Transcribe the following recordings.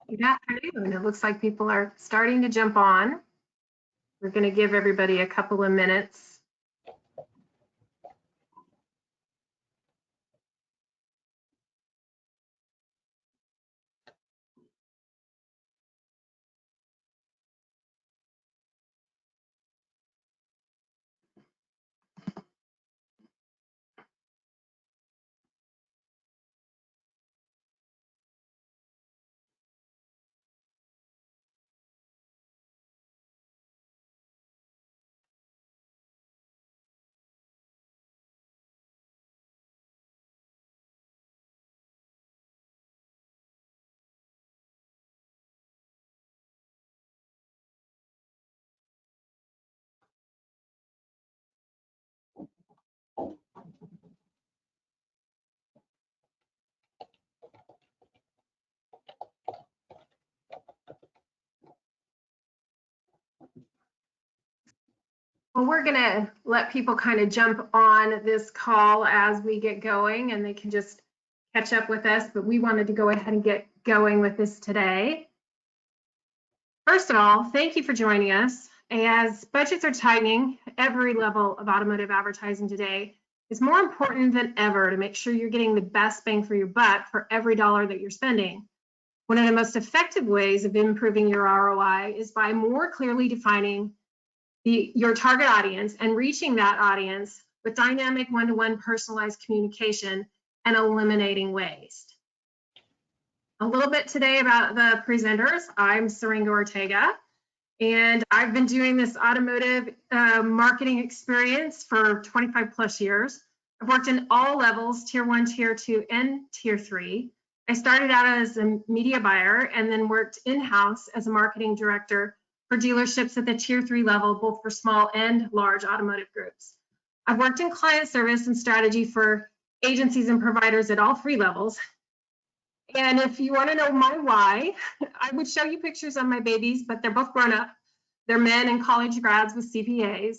Good afternoon. It looks like people are starting to jump on. We're going to give everybody a couple of minutes. Well, we're going to let people kind of jump on this call as we get going, and they can just catch up with us, but we wanted to go ahead and get going with this today. First of all, thank you for joining us. As budgets are tightening, every level of automotive advertising today is more important than ever to make sure you're getting the best bang for your buck for every dollar that you're spending. One of the most effective ways of improving your ROI is by more clearly defining your target audience and reaching that audience with dynamic one-to-one personalized communication and eliminating waste. A little bit today about the presenters. I'm Syringa Ortega, and I've been doing this automotive marketing experience for 25 plus years. I've worked in all levels, tier 1, tier 2, and tier 3. I started out as a media buyer and then worked in-house as a marketing director for dealerships at the tier 3 level, both for small and large automotive groups. I've worked in client service and strategy for agencies and providers at all 3 levels. And if you want to know my why, I would show you pictures of my babies, but they're both grown up. They're men and college grads with CPAs.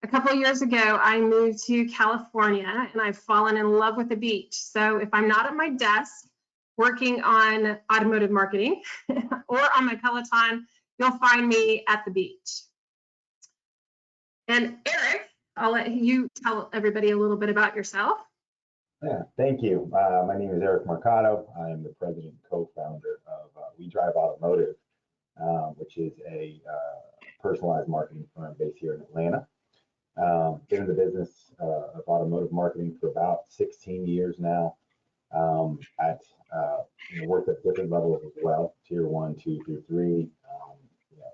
A couple of years ago, I moved to California and I've fallen in love with the beach. So if I'm not at my desk working on automotive marketing or on my Peloton, you'll find me at the beach. And Eric, I'll let you tell everybody a little bit about yourself. Yeah, thank you. My name is Eric Mercado. I am the president and co-founder of WeDrive Automotive, which is a personalized marketing firm based here in Atlanta. Been in the business of automotive marketing for about 16 years now. Worked at different levels as well, tier 1, 2 through 3.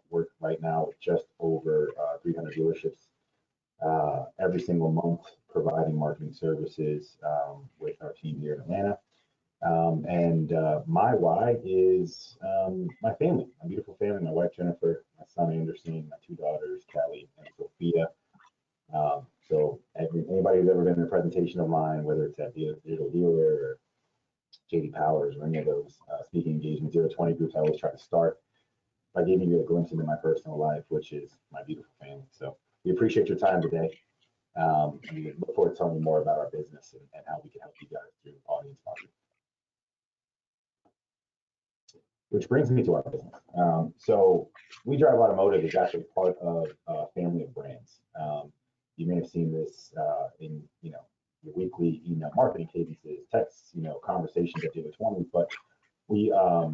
Work right now with just over 300 dealerships every single month, providing marketing services with our team here in Atlanta. My why is my family, my beautiful family, my wife Jennifer, my son Anderson, my 2 daughters Kelly and Sophia. So anybody who's ever been in a presentation of mine, whether it's at Digital Dealer or JD Powers or any of those speaking engagements, 020 groups, I always try to start by giving you a glimpse into my personal life, which is my beautiful family. So we appreciate your time today. We look forward to telling you more about our business and how we can help you guys through audience marketing. Which brings me to our business. So WeDrive Automotive is actually part of a family of brands. You may have seen this in your weekly email marketing cadences, texts, conversations at Dealer 20, but we are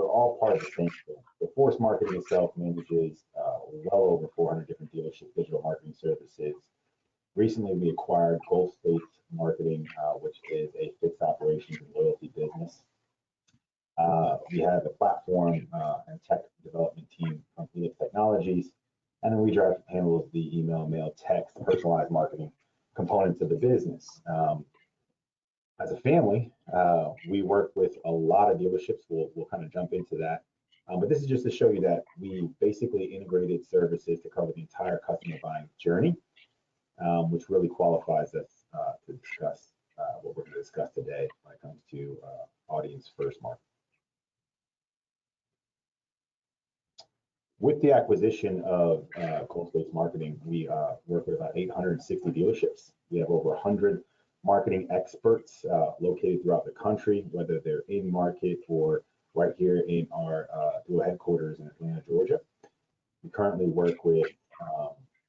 all part of the same thing. The Force Marketing itself manages well over 400 different dealership digital marketing services. Recently, we acquired Goal Space Marketing, which is a fixed operations and loyalty business. We have a platform and tech development team from Phoenix Technologies, and then WeDrive handles the email, mail, text, personalized marketing components of the business. As a family, we work with a lot of dealerships. We'll kind of jump into that. But this is just to show you that we basically integrated services to cover the entire customer buying journey, which really qualifies us to discuss what we're going to discuss today when it comes to audience first marketing. With the acquisition of Goal Space Marketing, we work with about 860 dealerships. We have over 100 marketing experts located throughout the country, whether they're in market or right here in our dual headquarters in Atlanta, Georgia. We currently work with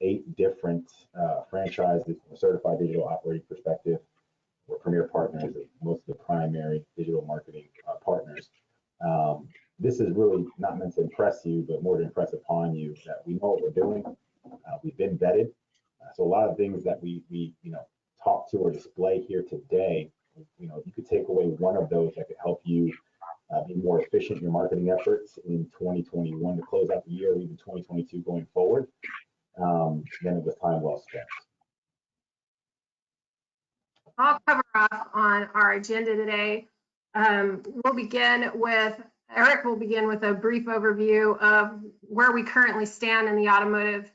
8 different franchises from a certified digital operating perspective. We're premier partners of most of the primary digital marketing partners. This is really not meant to impress you, but more to impress upon you that we know what we're doing. We've been vetted. So a lot of things that we talk to or display here today, if you could take away one of those that could help you be more efficient in your marketing efforts in 2021 to close out the year, or even 2022 going forward, then it was time well spent. I'll cover off on our agenda today. Eric will begin with a brief overview of where we currently stand in the automotive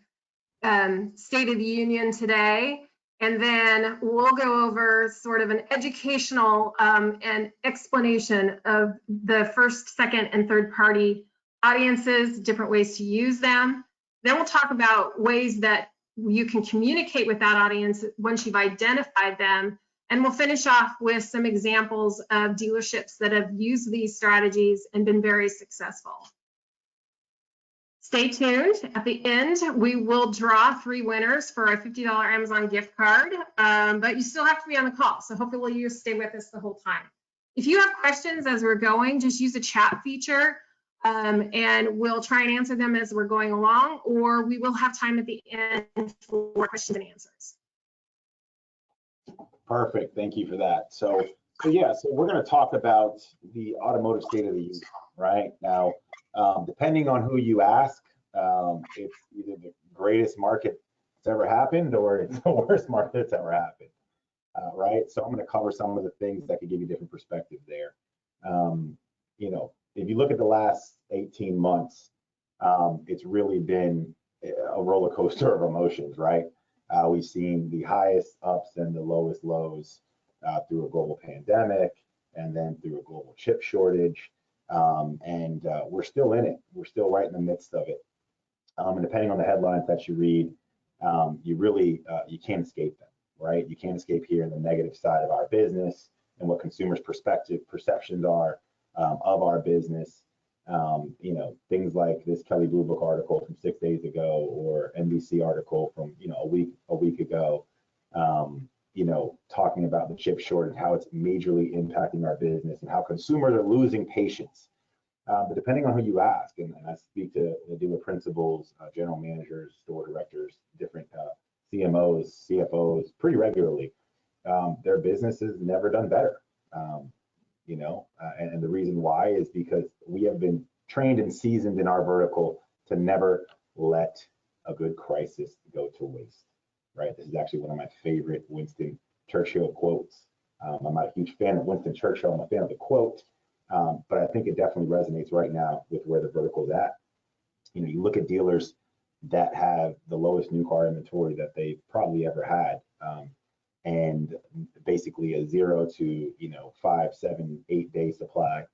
State of the Union today. And then we'll go over sort of an educational and explanation of the first, second, and third party audiences, different ways to use them. Then we'll talk about ways that you can communicate with that audience once you've identified them. And we'll finish off with some examples of dealerships that have used these strategies and been very successful. Stay tuned. At the end, we will draw 3 winners for a $50 Amazon gift card, but you still have to be on the call. So hopefully you stay with us the whole time. If you have questions as we're going, just use the chat feature and we'll try and answer them as we're going along, or we will have time at the end for questions and answers. Perfect. Thank you for that. So we're going to talk about the automotive state of the union right now. Depending on who you ask, it's either the greatest market that's ever happened or it's the worst market that's ever happened, right? So I'm going to cover some of the things that could give you different perspective there. If you look at the last 18 months, it's really been a roller coaster of emotions, right? We've seen the highest ups and the lowest lows through a global pandemic and then through a global chip shortage. And we're still in it. We're still right in the midst of it. And depending on the headlines that you read, you can't escape them, right? You can't escape hearing the negative side of our business and what consumers' perceptions are of our business. Things like this Kelley Blue Book article from 6 days ago, or NBC article from a week ago, talking about the chip shortage, how it's majorly impacting our business and how consumers are losing patience. But depending on who you ask, and I speak to the dealer principals, general managers, store directors, different CMOs, CFOs pretty regularly, their business has never done better. And the reason why is because we have been trained and seasoned in our vertical to never let a good crisis go to waste, right? This is actually one of my favorite Winston Churchill quotes. I'm not a huge fan of Winston Churchill. I'm a fan of the quote, but I think it definitely resonates right now with where the vertical is at. You look at dealers that have the lowest new car inventory that they've probably ever had, and basically a 0 to 5, 7, 8 day supply,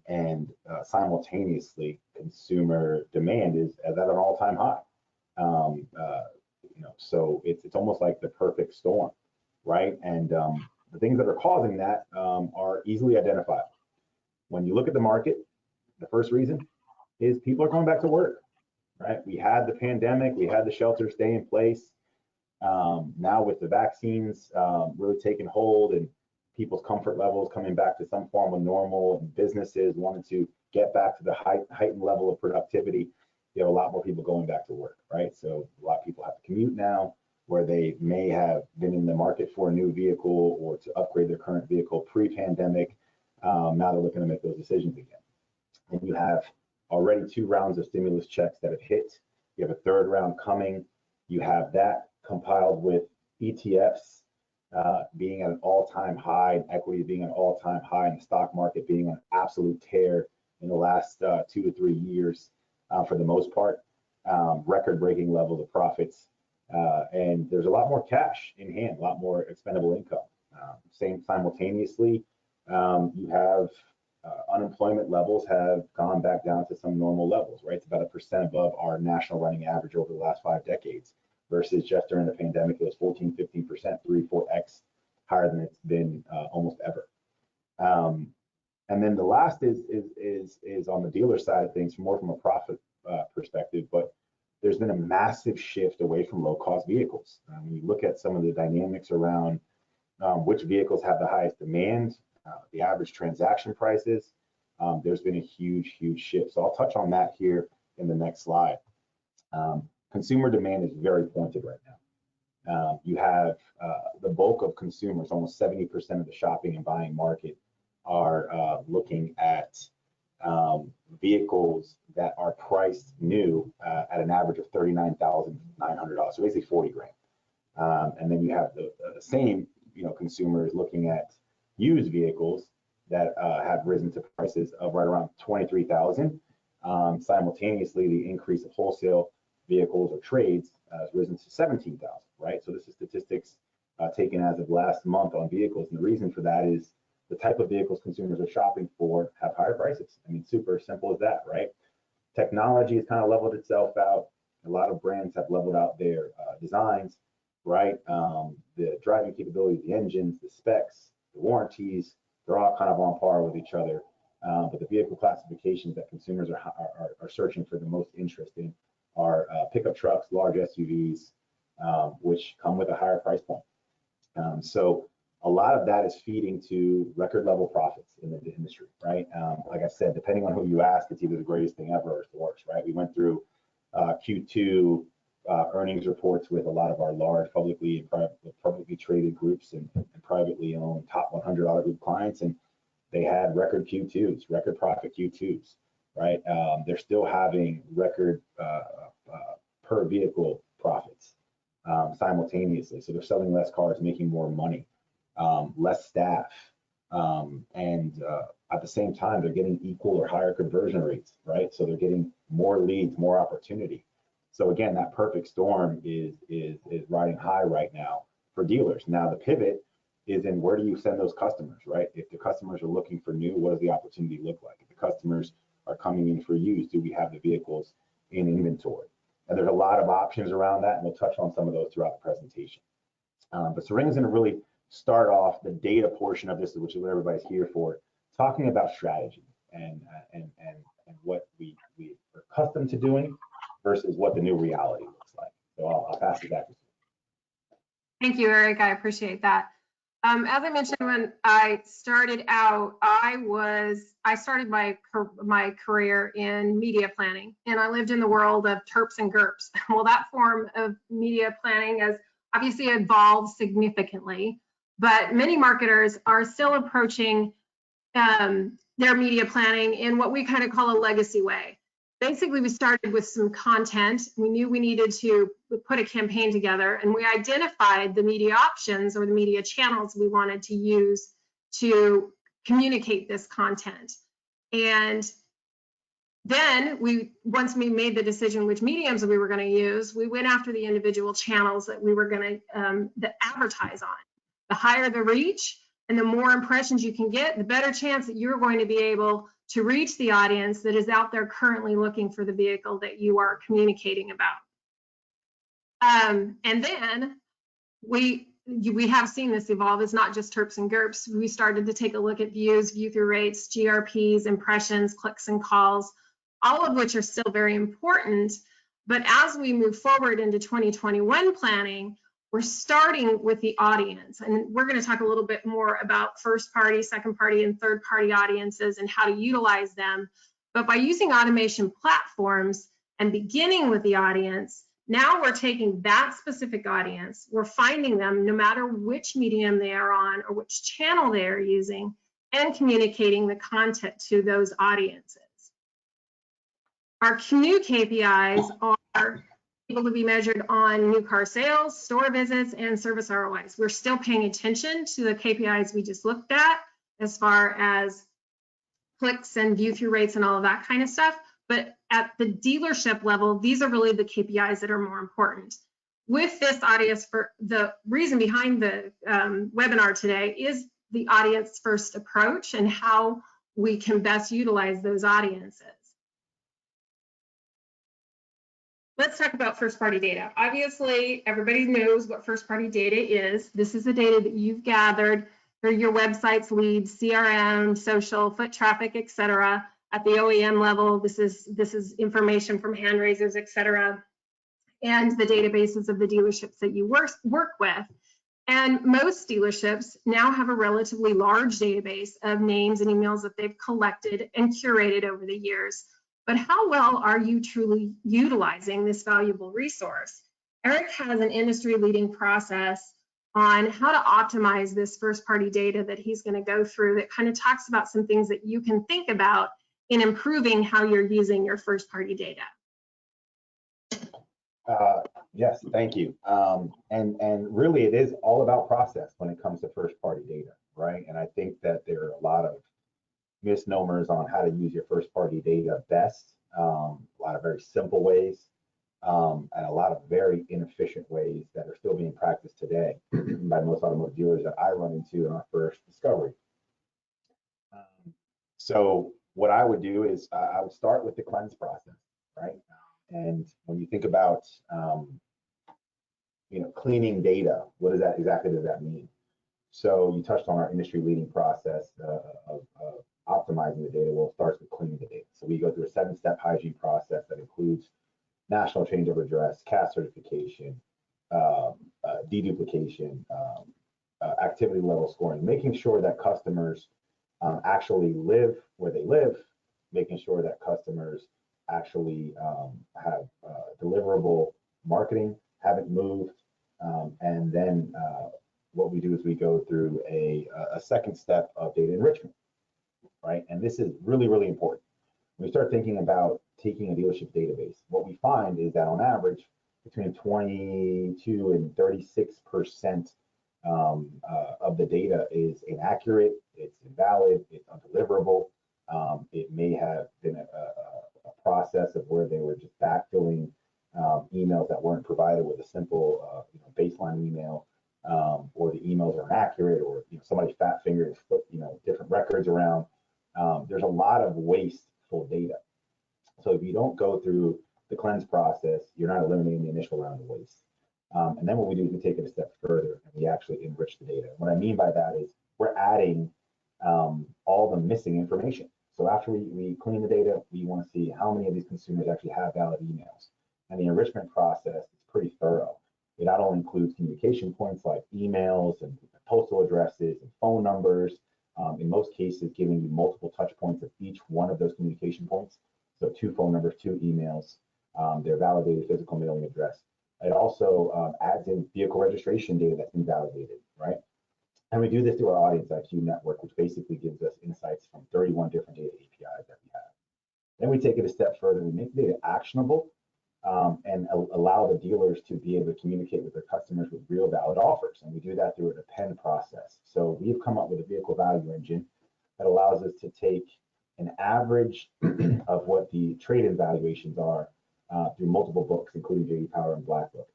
and simultaneously consumer demand is at an all-time high. So it's almost like the perfect storm, right? And the things that are causing that are easily identifiable. When you look at the market, the first reason is people are going back to work, right? We had the pandemic, we had the shelter stay in place. Now with the vaccines really taking hold and people's comfort levels coming back to some form of normal, and businesses wanting to get back to the heightened level of productivity, you have a lot more people going back to work, right? So a lot of people have to commute now, where they may have been in the market for a new vehicle or to upgrade their current vehicle pre-pandemic. Now they're looking to make those decisions again. And you have already 2 rounds of stimulus checks that have hit. You have a 3rd round coming. You have that compiled with ETFs being at an all-time high, and equity being at an all-time high, and the stock market being on an absolute tear in the last 2 to 3 years for the most part, record-breaking levels of profits. And there's a lot more cash in hand, a lot more expendable income. Simultaneously, you have unemployment levels have gone back down to some normal levels, right? It's about 1% above our national running average over the last 5 decades, versus just during the pandemic, it was 14, 15%, 3, 4x higher than it's been almost ever. And then the last is on the dealer side of things, more from a profit perspective, but there's been a massive shift away from low-cost vehicles. When you look at some of the dynamics around which vehicles have the highest demand, the average transaction prices, there's been a huge shift. So I'll touch on that here in the next slide. Consumer demand is very pointed right now. You have the bulk of consumers, almost 70% of the shopping and buying market, are looking at vehicles that are priced new at an average of $39,900, so basically 40 grand. And then you have the same consumers looking at used vehicles that have risen to prices of right around 23,000. Simultaneously, the increase of wholesale vehicles or trades has risen to 17,000, right? So this is statistics taken as of last month on vehicles. And the reason for that is the type of vehicles consumers are shopping for have higher prices. I mean, super simple as that, right? Technology has kind of leveled itself out. A lot of brands have leveled out their designs, right? The driving capabilities, the engines, the specs, the warranties, they're all kind of on par with each other. But the vehicle classifications that consumers are searching for the most interest in are pickup trucks, large SUVs, which come with a higher price point. So a lot of that is feeding to record level profits in the industry, right? Like I said, depending on who you ask, it's either the greatest thing ever or it's the worst, right? We went through Q2 earnings reports with a lot of our large publicly traded groups and privately owned top 100 auto group clients, and they had record Q2s, record profit Q2s, right? They're still having record per vehicle profits simultaneously. So they're selling less cars, making more money, less staff, and at the same time, they're getting equal or higher conversion rates, right? So they're getting more leads, more opportunity. So again, that perfect storm is riding high right now for dealers. Now the pivot is in where do you send those customers, right? If the customers are looking for new, what does the opportunity look like? If the customers are coming in for used, do we have the vehicles in inventory? And there's a lot of options around that, and we'll touch on some of those throughout the presentation. But Syringa is going to really start off the data portion of this, which is what everybody's here for, talking about strategy and what we are accustomed to doing versus what the new reality looks like. So I'll pass it back to you. Thank you, Eric. I appreciate that. As I mentioned, when I started out, I started my career in media planning, and I lived in the world of terps and GURPS. Well, that form of media planning has obviously evolved significantly, but many marketers are still approaching their media planning in what we kind of call a legacy way. Basically, we started with some content. We knew we needed to put a campaign together, and we identified the media options or the media channels we wanted to use to communicate this content. And then once we made the decision which mediums we were going to use, we went after the individual channels that we were going to advertise on. The higher the reach and the more impressions you can get, the better chance that you're going to be able to reach the audience that is out there currently looking for the vehicle that you are communicating about. And then we have seen this evolve. It's not just terps and GURPS. We started to take a look at views, view-through rates, GRPs, impressions, clicks and calls, all of which are still very important. But as we move forward into 2021 planning, we're starting with the audience, and we're going to talk a little bit more about first party, second party, and third party audiences and how to utilize them. But by using automation platforms and beginning with the audience, now we're taking that specific audience, we're finding them no matter which medium they are on or which channel they are using, and communicating the content to those audiences. Our new KPIs are able to be measured on new car sales, store visits, and service ROIs. We're still paying attention to the KPIs we just looked at as far as clicks and view-through rates and all of that kind of stuff. But at the dealership level, these are really the KPIs that are more important. With this audience, for the reason behind the webinar today is the audience first approach and how we can best utilize those audiences. let's talk about first-party data. Obviously, everybody knows what first-party data is. This is the data that you've gathered through your website's leads, CRM, social, foot traffic, et cetera. At the OEM level, this is information from hand raisers, et cetera, and the databases of the dealerships that you work with. And most dealerships now have a relatively large database of names and emails that they've collected and curated over the years. But how well are you truly utilizing this valuable resource? Eric has an industry-leading process on how to optimize this first-party data that he's going to go through that kind of talks about some things that you can think about in improving how you're using your first-party data. Yes, thank you. And really, it is all about process when it comes to first-party data, right? And I think that there are a lot of misnomers on how to use your first-party data best. A lot of very simple ways, and a lot of very inefficient ways that are still being practiced today by most automotive dealers that I run into in our first discovery. So what I would do is I would start with the cleanse process, right? And when you think about cleaning data, what does that exactly does that mean? So you touched on our industry-leading process of optimizing the data. Well, it starts with cleaning the data. So we go through a 7-step hygiene process that includes national changeover address, CAS certification, deduplication, activity level scoring, making sure that customers actually live where they live, making sure that customers actually have deliverable marketing, haven't moved, and then what we do is we go through a second step of data enrichment, right? And this is really, really important. When we start thinking about taking a dealership database, what we find is that on average, between 22 and 36% of the data is inaccurate, it's invalid, it's undeliverable. It may have been a process of where they were just backfilling emails that weren't provided with a simple baseline email, or the emails are inaccurate, or somebody fat fingered different records around. There's a lot of wasteful data. So if you don't go through the cleanse process, you're not eliminating the initial round of waste. And then what we do is we take it a step further and we actually enrich the data. What I mean by that is we're adding all the missing information. So after we clean the data, we want to see how many of these consumers actually have valid emails. And the enrichment process is pretty thorough. It not only includes communication points like emails and postal addresses and phone numbers, in most cases giving you multiple touch points of each one of those communication points. So 2 phone numbers, 2 emails, their validated physical mailing address. It also adds in vehicle registration data that's been validated, right? And we do this through our Audience IQ network, which basically gives us insights from 31 different data APIs that we have. Then we take it a step further. We make the data actionable and allow the dealers to be able to communicate with their customers with real valid offers. And we do that through an append process. So we've come up with a vehicle value engine that allows us to take an average of what the trade-in valuations are through multiple books, including J.D. Power and Black Book.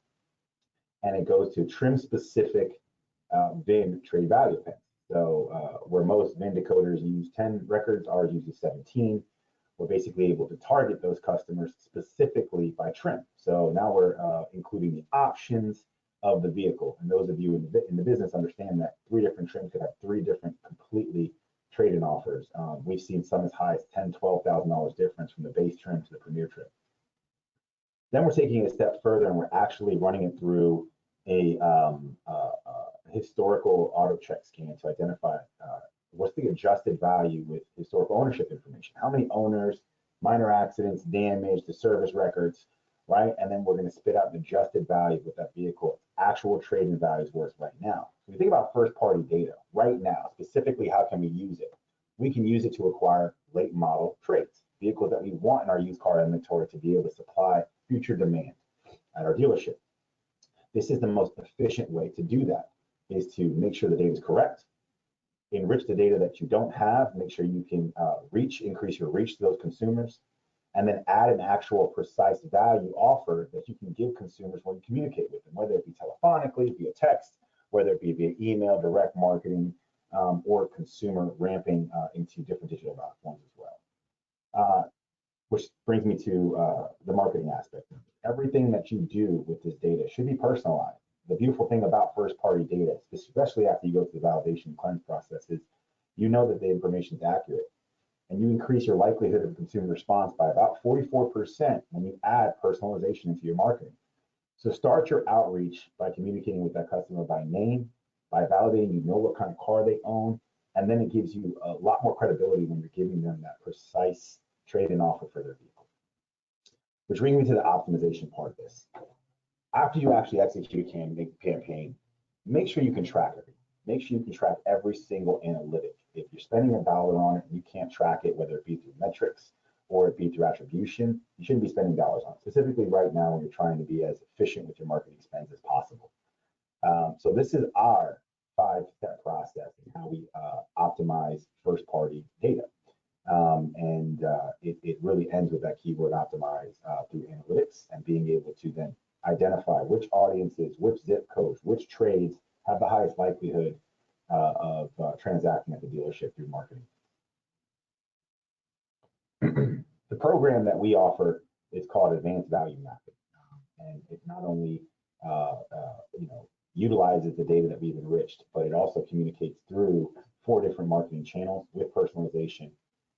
And it goes to trim-specific VIN trade value appends. So where most VIN decoders use 10 records, ours uses 17. We're basically able to target those customers specifically by trim. So now we're including the options of the vehicle. And those of you in the business understand that 3 different trims could have 3 different completely trade-in offers. We've seen some as high as $10,000, $12,000 difference from the base trim to the premier trim. Then we're taking it a step further and we're actually running it through a historical auto check scan to identify what's the adjusted value with historical ownership information. How many owners, minor accidents, damage, the service records, right? And then we're going to spit out an adjusted value with that vehicle, actual trade-in values worth right now. So we think about first-party data right now, specifically how can we use it? We can use it to acquire late model traits, vehicles that we want in our used car inventory to be able to supply future demand at our dealership. This is the most efficient way to do that, is to make sure the data is correct, enrich the data that you don't have, make sure you can increase your reach to those consumers, and then add an actual precise value offer that you can give consumers when you communicate with them, whether it be telephonically, via text, whether it be via email, direct marketing, or consumer ramping into different digital platforms as well. Which brings me to the marketing aspect. everything that you do with this data should be personalized. The beautiful thing about first-party data, especially after you go through the validation and cleanse process, is you know that the information is accurate, and you increase your likelihood of consumer response by about 44% when you add personalization into your marketing. So start your outreach by communicating with that customer by name, by validating you know what kind of car they own, and then it gives you a lot more credibility when you're giving them that precise trade-in offer for their vehicle. Which brings me to the optimization part of this. After you actually execute a campaign, make sure you can track everything. Make sure you can track every single analytic. If you're spending $1 on it and you can't track it, whether it be through metrics or it be through attribution, you shouldn't be spending dollars on it, specifically right now when you're trying to be as efficient with your marketing spends as possible. So this is our 5-step process in how we optimize first-party data. It really ends with that keyword optimize through analytics and being able to then identify which audiences, which zip codes, which trades have the highest likelihood of transacting at the dealership through marketing. The program that we offer is called Advanced Value Mapping, and it not only utilizes the data that we've enriched, but it also communicates through 4 different marketing channels with personalization,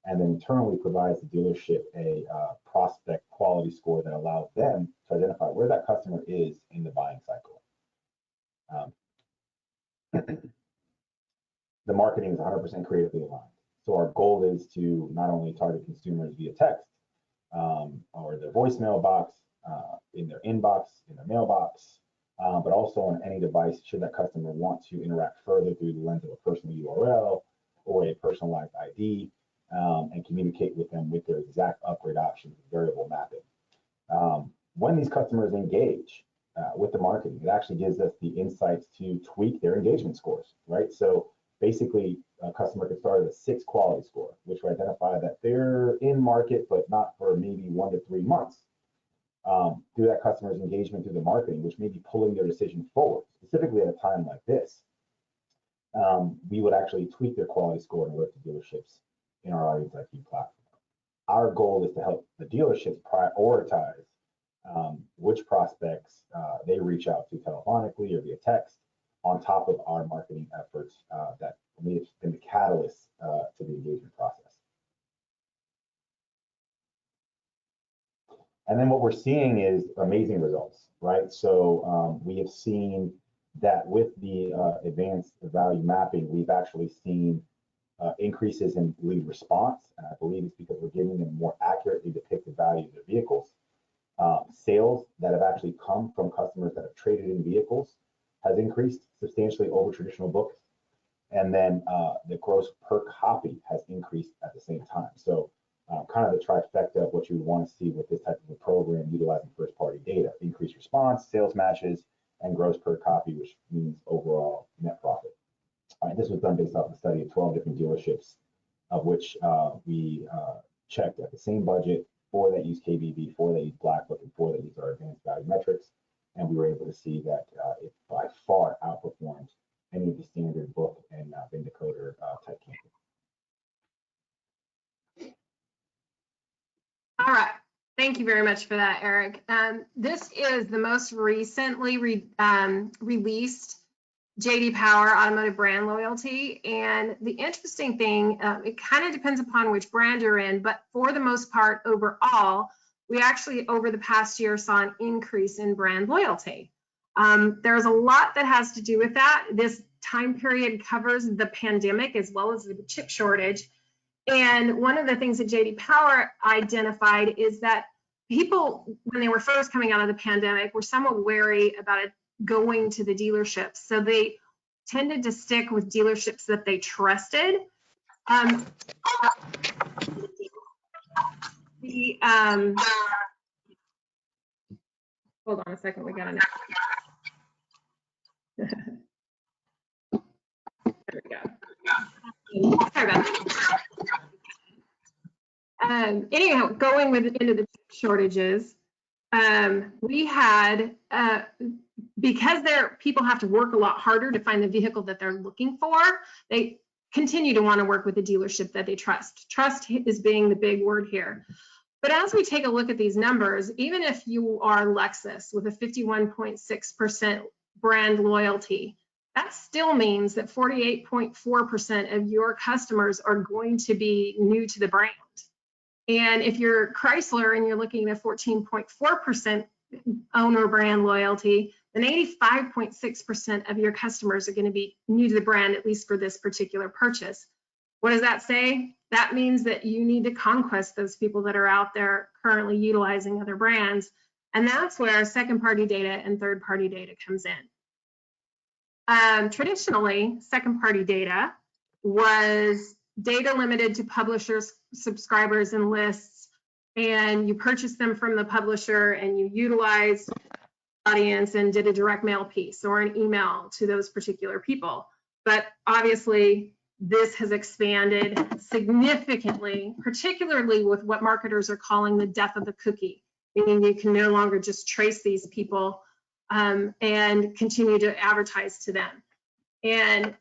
and then internally provides the dealership a prospect quality score that allows them to identify where that customer is in the buying cycle. The marketing is 100% creatively aligned. So our goal is to not only target consumers via text or their voicemail box, in their inbox, in their mailbox, but also on any device should that customer want to interact further through the lens of a personal URL or a personalized ID, and communicate with them with their exact upgrade options, variable mapping. When these customers engage with the marketing, it actually gives us the insights to tweak their engagement scores, right? So basically, a customer could start at a 6 quality score, which will identify that they're in market, but not for maybe 1 to 3 months. Through that customer's engagement through the marketing, which may be pulling their decision forward, specifically at a time like this, we would actually tweak their quality score and alert the dealerships in our Audience IQ platform. Our goal is to help the dealerships prioritize which prospects they reach out to telephonically or via text on top of our marketing efforts that may have been the catalyst to the engagement process. And then what we're seeing is amazing results, right? So we have seen that with the advanced value mapping, we've actually seen increases in lead response, and I believe it's because we're giving them more accurately depicted value of their vehicles. Sales that have actually come from customers that have traded in vehicles has increased substantially over traditional books, and then the gross per copy has increased at the same time. So kind of the trifecta of what you would want to see with this type of a program utilizing first-party data: increased response, sales matches, and gross per copy, which means overall net profit. This was done based off a study of 12 different dealerships, of which we checked at the same budget, 4 that use KBB, 4 that use Black Book, and 4 that use our advanced value metrics. And we were able to see that it by far outperformed any of the standard book and VIN decoder type campaigns. All right. Thank you very much for that, Eric. This is the most recently released J.D. Power Automotive Brand Loyalty. And the interesting thing, it kind of depends upon which brand you're in, but for the most part, overall, we actually, over the past year, saw an increase in brand loyalty. There's a lot that has to do with that. This time period covers the pandemic as well as the chip shortage. And one of the things that J.D. Power identified is that people, when they were first coming out of the pandemic, were somewhat wary about it going to the dealerships. So they tended to stick with dealerships that they trusted. Hold on a second, we got an there we go. Sorry about that. Anyhow, going into the shortages, we had, because people have to work a lot harder to find the vehicle that they're looking for, they continue to want to work with the dealership that they trust. Trust is being the big word here. But as we take a look at these numbers, even if you are Lexus with a 51.6% brand loyalty, that still means that 48.4% of your customers are going to be new to the brand. And if you're Chrysler and you're looking at 14.4% owner brand loyalty, then 85.6% of your customers are going to be new to the brand, at least for this particular purchase. What does that say? That means that you need to conquest those people that are out there currently utilizing other brands. And that's where second-party data and third-party data comes in. Traditionally, second-party data was data limited to publishers, subscribers, and lists, and you purchased them from the publisher and you utilized audience and did a direct mail piece or an email to those particular people. But obviously, this has expanded significantly, particularly with what marketers are calling the death of the cookie, meaning you can no longer just trace these people and continue to advertise to them. And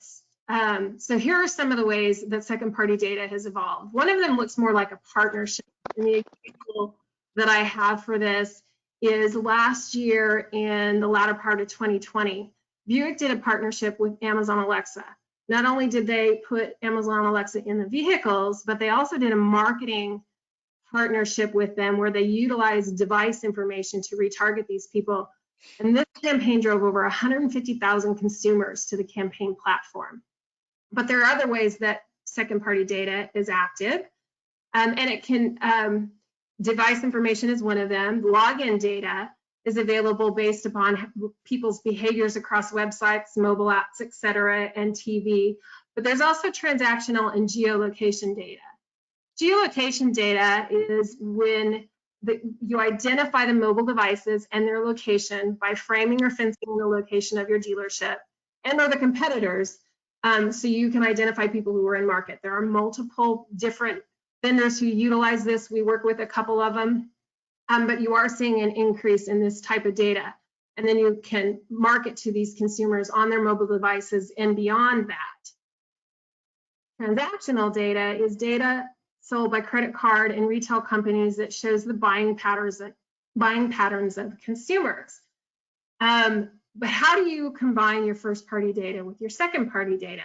so here are some of the ways that second-party data has evolved. One of them looks more like a partnership. And the example that I have for this is last year in the latter part of 2020, Buick did a partnership with Amazon Alexa. Not only did they put Amazon Alexa in the vehicles, but they also did a marketing partnership with them where they utilized device information to retarget these people. And this campaign drove over 150,000 consumers to the campaign platform. But there are other ways that second-party data is active, and it can, device information is one of them. Login data is available based upon people's behaviors across websites, mobile apps, et cetera, and TV. But there's also transactional and geolocation data. Geolocation data is when you identify the mobile devices and their location by framing or fencing the location of your dealership and or the competitors, so you can identify people who are in market. There are multiple different vendors who utilize this. We work with a couple of them, but you are seeing an increase in this type of data. And then you can market to these consumers on their mobile devices and beyond that. Transactional data is data sold by credit card and retail companies that shows the buying patterns of consumers. But how do you combine your first-party data with your second-party data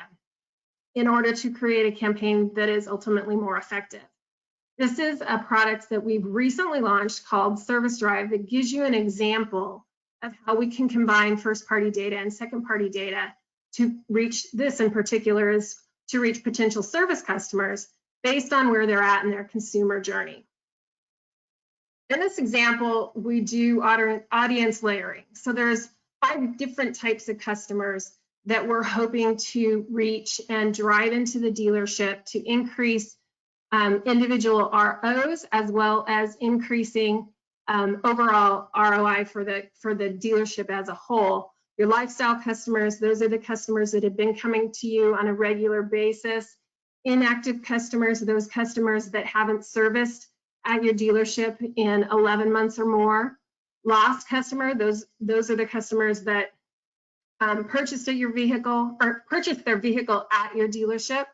in order to create a campaign that is ultimately more effective? This is a product that we've recently launched called Service Drive that gives you an example of how we can combine first-party data and second-party data to reach this in particular is to reach potential service customers based on where they're at in their consumer journey. In this example, we do audience layering. So there's 5 different types of customers that we're hoping to reach and drive into the dealership to increase individual ROs as well as increasing overall ROI for the dealership as a whole. Your lifestyle customers, those are the customers that have been coming to you on a regular basis. Inactive customers, those customers that haven't serviced at your dealership in 11 months or more. Lost customer, those are the customers that purchased their vehicle at your dealership,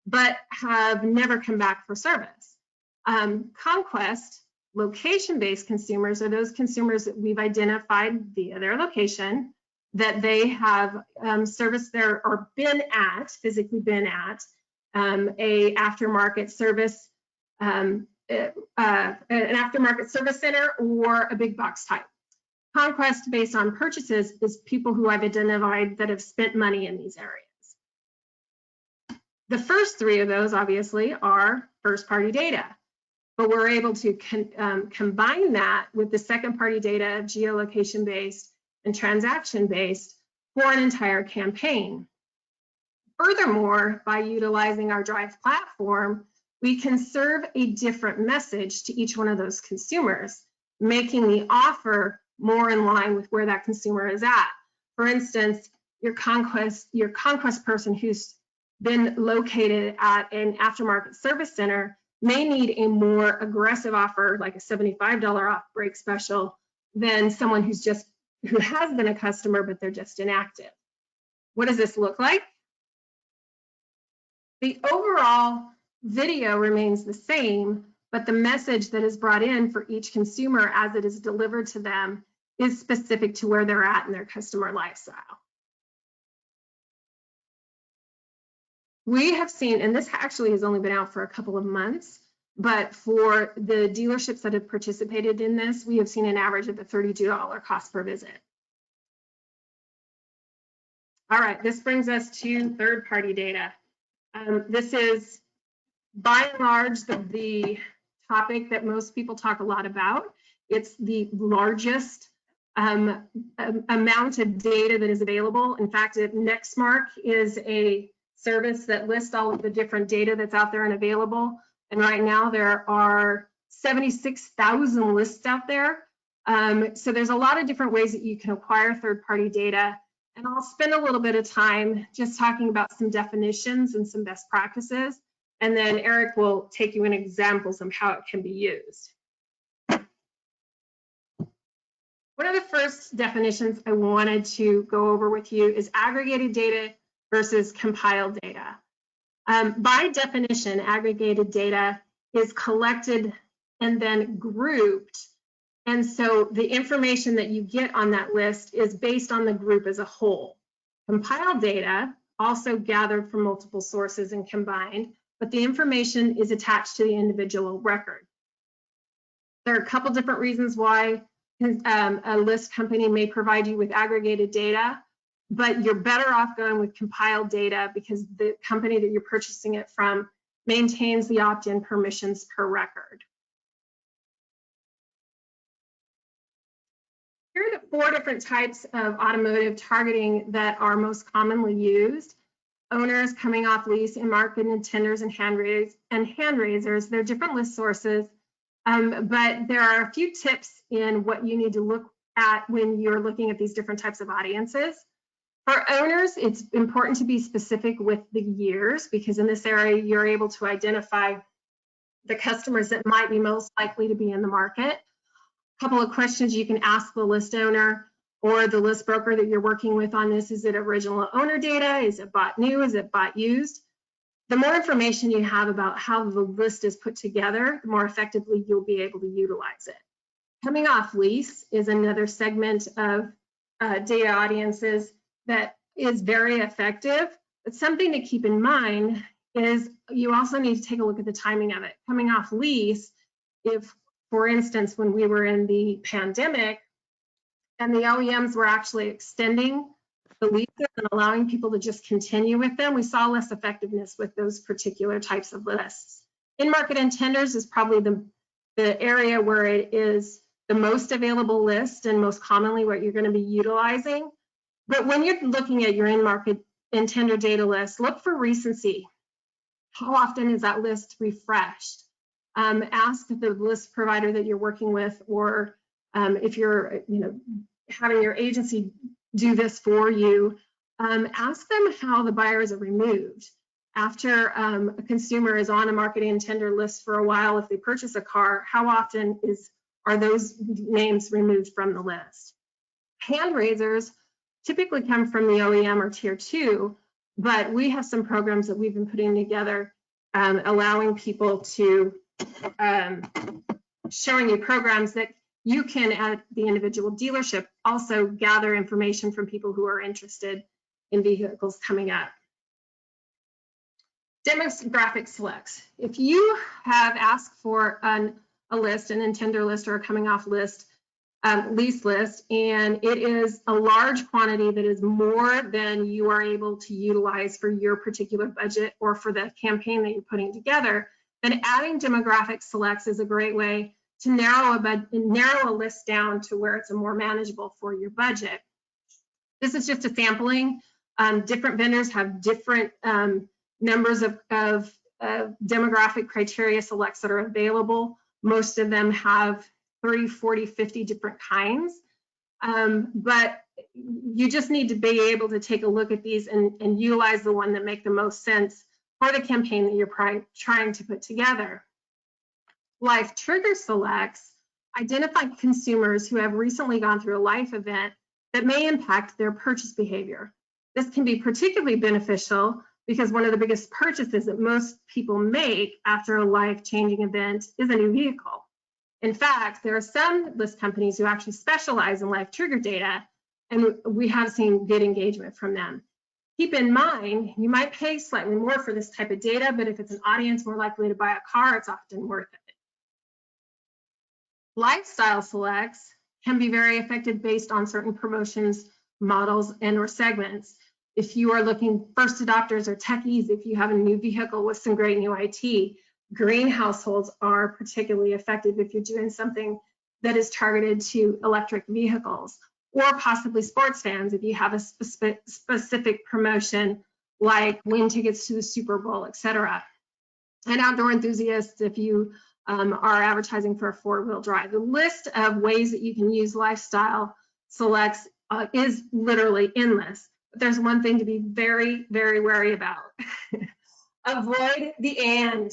but have never come back for service. Conquest, location-based consumers are those consumers that we've identified via their location that they have serviced there or physically been at a aftermarket service, an aftermarket service center or a big box type. Conquest based on purchases is people who I've identified that have spent money in these areas. The first 3 of those obviously are first-party data, but we're able to combine that with the second-party data of geolocation-based and transaction-based for an entire campaign. Furthermore, by utilizing our Drive platform, we can serve a different message to each one of those consumers, making the offer more in line with where that consumer is at. For instance, your conquest person who's been located at an aftermarket service center may need a more aggressive offer, like a $75 off brake special, than someone who has been a customer, but they're just inactive. What does this look like? The overall video remains the same, but the message that is brought in for each consumer as it is delivered to them is specific to where they're at in their customer lifestyle. We have seen, and this actually has only been out for a couple of months, but for the dealerships that have participated in this, we have seen an average of a $32 cost per visit. All right, this brings us to third-party data. This is, by and large, the topic that most people talk a lot about. It's the largest amount of data that is available. In fact, Nextmark is a service that lists all of the different data that's out there and available. And right now there are 76,000 lists out there. So there's a lot of different ways that you can acquire third-party data. And I'll spend a little bit of time just talking about some definitions and some best practices. And then Eric will take you in examples of how it can be used. One of the first definitions I wanted to go over with you is aggregated data versus compiled data. By definition, aggregated data is collected and then grouped. And so the information that you get on that list is based on the group as a whole. Compiled data, also gathered from multiple sources and combined, but the information is attached to the individual record. There are a couple different reasons why a list company may provide you with aggregated data, but you're better off going with compiled data because the company that you're purchasing it from maintains the opt-in permissions per record. Here are the 4 different types of automotive targeting that are most commonly used. Owners, coming off lease, in-market intenders, and hand raisers. They're different list sources, but there are a few tips in what you need to look at when you're looking at these different types of audiences. For owners, it's important to be specific with the years because in this area, you're able to identify the customers that might be most likely to be in the market. A couple of questions you can ask the list owner or the list broker that you're working with on this. Is it original owner data? Is it bought new? Is it bought used? The more information you have about how the list is put together, the more effectively you'll be able to utilize it. Coming off lease is another segment of data audiences that is very effective. But something to keep in mind is you also need to take a look at the timing of it. Coming off lease, if, for instance, when we were in the pandemic and the OEMs were actually extending the leases and allowing people to just continue with them, we saw less effectiveness with those particular types of lists. In-market intenders is probably the area where it is the most available list and most commonly what you're going to be utilizing. But when you're looking at your in-market intender data list, look for recency. How often is that list refreshed? Ask the list provider that you're working with, or if you're having your agency do this for you, ask them how the buyers are removed. After a consumer is on a marketing intender list for a while, if they purchase a car, how often are those names removed from the list? Hand raisers typically come from the OEM or tier 2, but we have some programs that we've been putting together allowing people to showing you programs that you can, at the individual dealership, also gather information from people who are interested in vehicles coming up. Demographic selects. If you have asked for a list, an intender list or a coming off list, lease list, and it is a large quantity that is more than you are able to utilize for your particular budget or for the campaign that you're putting together, then adding demographic selects is a great way to narrow a list down to where it's more manageable for your budget. This is just a sampling. Different vendors have different numbers of demographic criteria selects that are available. Most of them have 30, 40, 50 different kinds. But you just need to be able to take a look at these and utilize the one that make the most sense for the campaign that you're trying to put together. Life trigger selects identify consumers who have recently gone through a life event that may impact their purchase behavior. This can be particularly beneficial because one of the biggest purchases that most people make after a life-changing event is a new vehicle. In fact, there are some list companies who actually specialize in life trigger data, and we have seen good engagement from them. Keep in mind, you might pay slightly more for this type of data, but if it's an audience more likely to buy a car, it's often worth it. Lifestyle selects can be very effective based on certain promotions, models, and or segments. If you are looking first adopters or techies, if you have a new vehicle with some great new IT, green households are particularly effective if you're doing something that is targeted to electric vehicles, or possibly sports fans if you have a specific promotion like win tickets to the Super Bowl, etc. And outdoor enthusiasts if you are advertising for a four-wheel drive. The list of ways that you can use lifestyle selects is literally endless. But there's one thing to be very, very wary about. Avoid the and.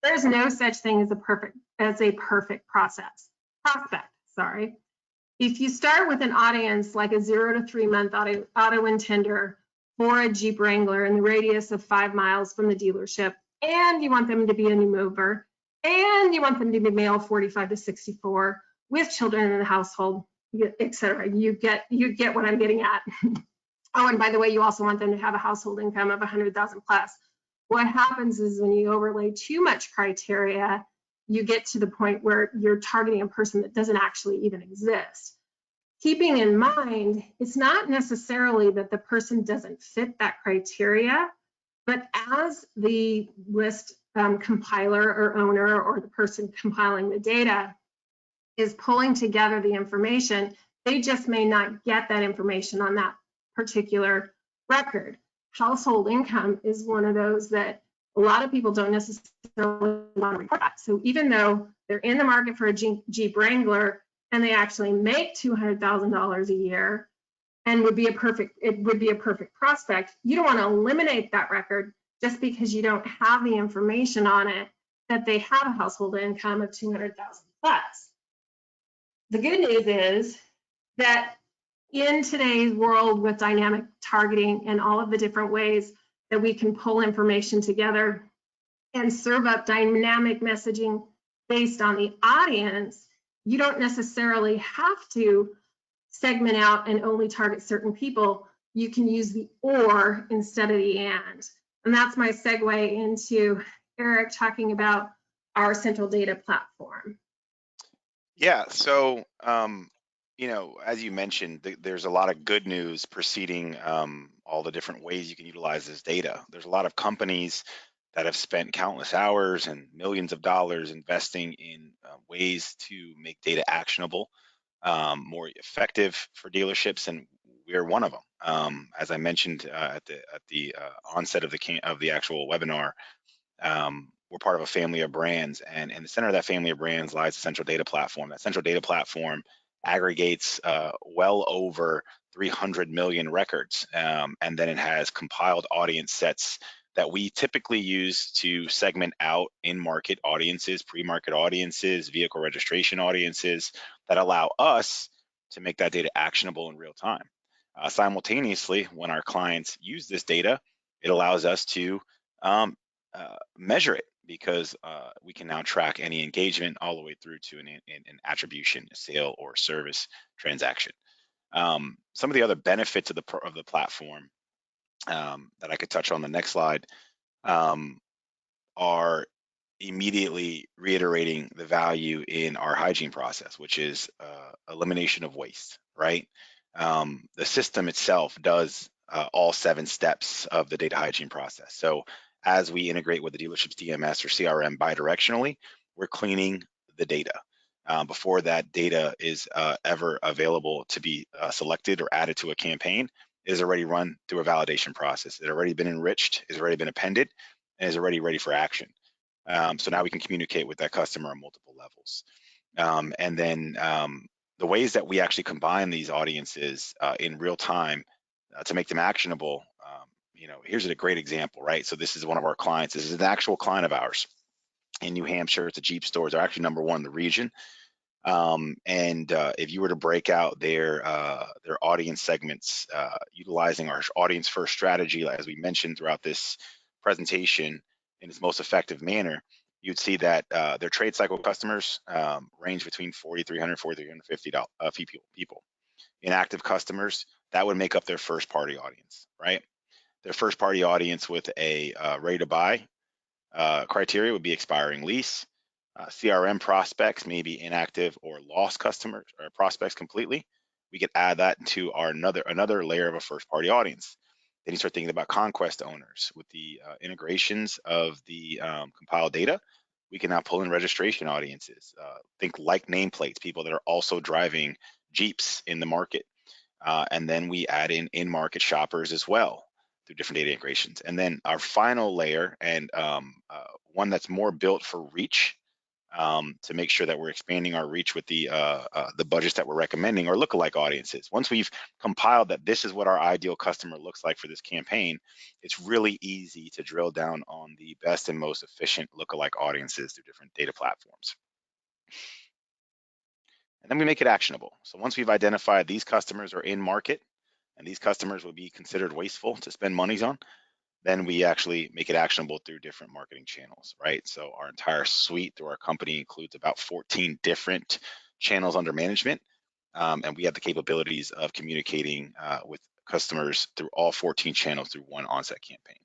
There's no such thing as a perfect prospect. Sorry. If you start with an audience like a 0 to 3 month auto intender for a Jeep Wrangler in the radius of 5 miles from the dealership, and you want them to be a new mover, and you want them to be male 45 to 64 with children in the household, etc. You get what I'm getting at. Oh, and by the way, you also want them to have a household income of 100,000 plus. What happens is when you overlay too much criteria, you get to the point where you're targeting a person that doesn't actually even exist. Keeping in mind, it's not necessarily that the person doesn't fit that criteria, but as the list compiler or owner or the person compiling the data is pulling together the information, they just may not get that information on that particular record. Household income is one of those that a lot of people don't necessarily want to report that. So even though they're in the market for a Jeep Wrangler and they actually make $200,000 a year and it would be a perfect prospect, you don't want to eliminate that record just because you don't have the information on it that they have a household income of 200,000 plus. The good news is that in today's world with dynamic targeting and all of the different ways that we can pull information together and serve up dynamic messaging based on the audience, you don't necessarily have to segment out and only target certain people. You can use the or instead of the and. And that's my segue into Eric talking about our central data platform. Yeah, so as you mentioned, there's a lot of good news preceding all the different ways you can utilize this data. There's a lot of companies that have spent countless hours and millions of dollars investing in ways to make data actionable, more effective for dealerships, and we're one of them. As I mentioned at the onset of the actual webinar, we're part of a family of brands, and in the center of that family of brands lies a central data platform. That central data platform aggregates well over 300 million records, and then it has compiled audience sets that we typically use to segment out in-market audiences, pre-market audiences, vehicle registration audiences that allow us to make that data actionable in real time. Simultaneously, when our clients use this data, it allows us to measure it, because we can now track any engagement all the way through to an attribution, a sale, or service transaction. Some of the other benefits of the platform that I could touch on the next slide are immediately reiterating the value in our hygiene process, which is elimination of waste, right? The system itself does all 7 steps of the data hygiene process. So as we integrate with the dealership's DMS or CRM bidirectionally, we're cleaning the data. Before that data is ever available to be selected or added to a campaign, it is already run through a validation process. It has already been enriched, has already been appended, and is already ready for action. So now we can communicate with that customer on multiple levels. And then the ways that we actually combine these audiences in real time to make them actionable, here's a great example, right? So this is one of our clients. This is an actual client of ours in New Hampshire. It's a Jeep store. They're actually #1 in the region. If you were to break out their audience segments utilizing our audience first strategy, as we mentioned throughout this presentation, in its most effective manner, you'd see that their trade cycle customers range between 4,300 4,350 people. Inactive customers, that would make up their first party audience, right? Their first party audience with a ready to buy criteria would be expiring lease. CRM prospects may be inactive or lost customers or prospects completely. We could add that to our another layer of a first party audience. Then you start thinking about conquest owners with the integrations of the compiled data. We can now pull in registration audiences. Think like nameplates, people that are also driving Jeeps in the market. And then we add in market shoppers as well through different data integrations. And then our final layer, and one that's more built for reach, to make sure that we're expanding our reach with the budgets that we're recommending, or lookalike audiences. Once we've compiled that this is what our ideal customer looks like for this campaign, it's really easy to drill down on the best and most efficient lookalike audiences through different data platforms. And then we make it actionable. So once we've identified these customers are in market and these customers will be considered wasteful to spend monies on, then we actually make it actionable through different marketing channels, right? So our entire suite through our company includes about 14 different channels under management. And we have the capabilities of communicating with customers through all 14 channels through one onset campaign.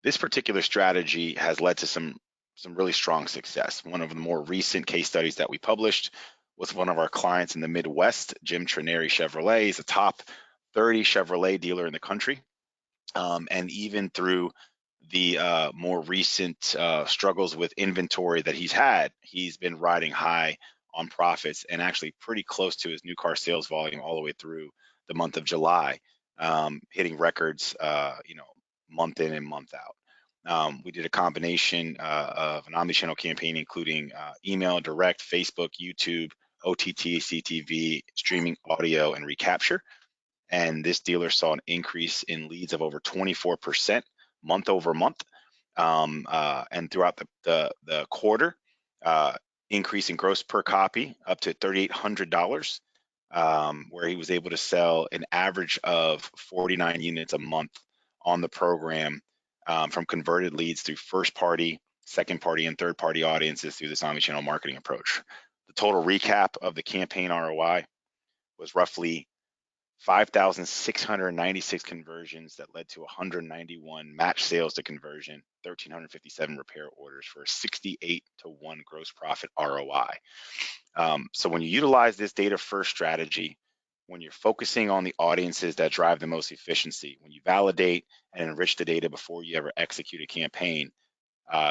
This particular strategy has led to some really strong success. One of the more recent case studies that we published was one of our clients in the Midwest, Jim Trineri Chevrolet. Is a top 30 Chevrolet dealer in the country. And even through the more recent struggles with inventory that he's been riding high on profits and actually pretty close to his new car sales volume all the way through the month of July, hitting records, month in and month out. We did a combination of an omnichannel campaign, including email, direct, Facebook, YouTube, OTT, CTV, streaming audio, and recapture. And this dealer saw an increase in leads of over 24% month over month. And throughout the quarter, increase in gross per copy up to $3,800, where he was able to sell an average of 49 units a month on the program, from converted leads through first party, second party, and third party audiences through this omnichannel marketing approach. The total recap of the campaign ROI was roughly 5,696 conversions that led to 191 match sales to conversion, 1,357 repair orders for a 68 to 1 gross profit ROI. So when you utilize this data first strategy, when you're focusing on the audiences that drive the most efficiency, when you validate and enrich the data before you ever execute a campaign,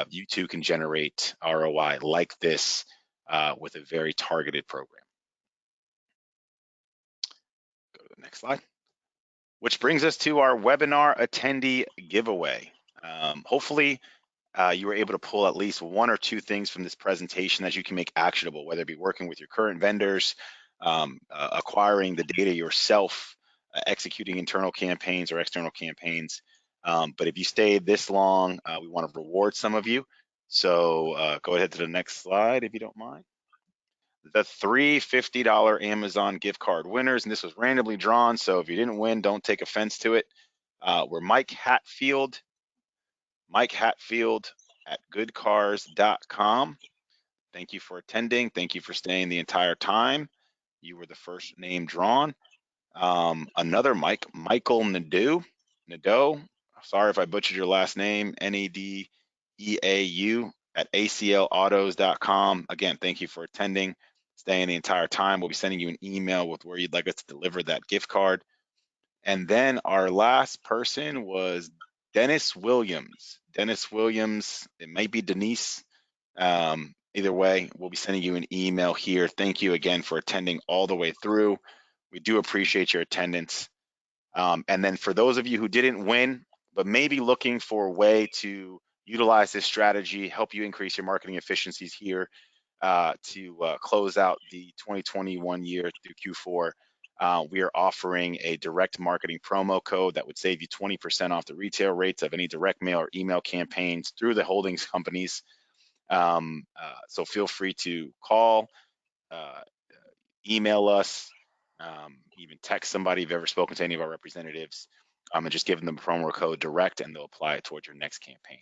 you too can generate ROI like this with a very targeted program. Go to the next slide. Which brings us to our webinar attendee giveaway. Hopefully, you were able to pull at least one or two things from this presentation that you can make actionable, whether it be working with your current vendors, acquiring the data yourself, executing internal campaigns or external campaigns. But if you stayed this long, we want to reward some of you. So go ahead to the next slide if you don't mind. The three $50 Amazon gift card winners, and this was randomly drawn, so if you didn't win, don't take offense to it. We're Mike Hatfield at goodcars.com. Thank you for attending. Thank you for staying the entire time. You were the first name drawn. Another Michael Nadeau. Sorry if I butchered your last name. Nadeau at aclautos.com. Again, thank you for attending, staying the entire time. We'll be sending you an email with where you'd like us to deliver that gift card. And then our last person was Dennis Williams. It might be Denise. Either way, we'll be sending you an email here. Thank you again for attending all the way through. We do appreciate your attendance. And then for those of you who didn't win, but maybe looking for a way to utilize this strategy, help you increase your marketing efficiencies here to close out the 2021 year through Q4, we are offering a direct marketing promo code that would save you 20% off the retail rates of any direct mail or email campaigns through the holdings companies. So feel free to call, email us, even text somebody if you've ever spoken to any of our representatives, and just give them the promo code DIRECT and they'll apply it towards your next campaign.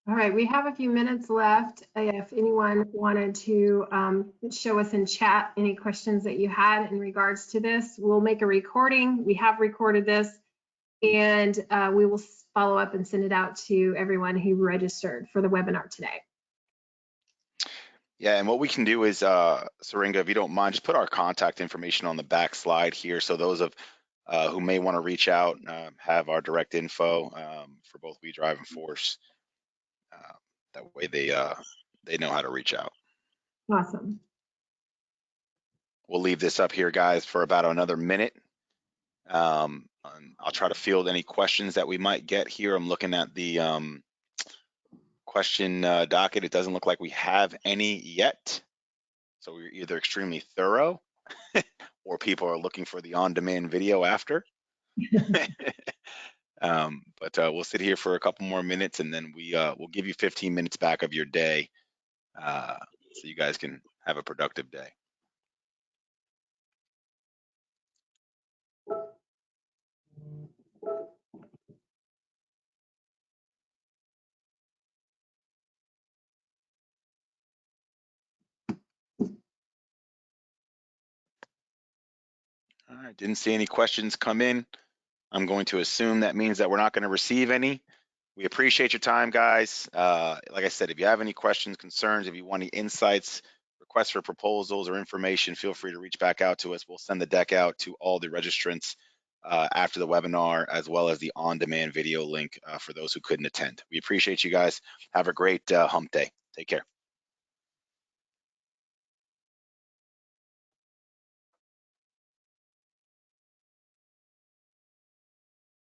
All right, we have a few minutes left. If anyone wanted to show us in chat any questions that you had in regards to this, we'll make a recording. We have recorded this, and we will follow up and send it out to everyone who registered for the webinar today. Yeah, and what we can do is, Syringa, if you don't mind, just put our contact information on the back slide here. So those of who may want to reach out have our direct info for both WeDrive and Force. That way they know how to reach out. Awesome. We'll leave this up here, guys, for about another minute. I'll try to field any questions that we might get here. I'm looking at the question docket. It doesn't look like we have any yet. So we're either extremely thorough or people are looking for the on-demand video after. But we'll sit here for a couple more minutes and then we'll give you 15 minutes back of your day so you guys can have a productive day. All right, didn't see any questions come in. I'm going to assume that means that we're not going to receive any. We appreciate your time, guys. Like I said, if you have any questions, concerns, if you want any insights, requests for proposals or information, feel free to reach back out to us. We'll send the deck out to all the registrants after the webinar, as well as the on-demand video link for those who couldn't attend. We appreciate you guys. Have a great hump day. Take care.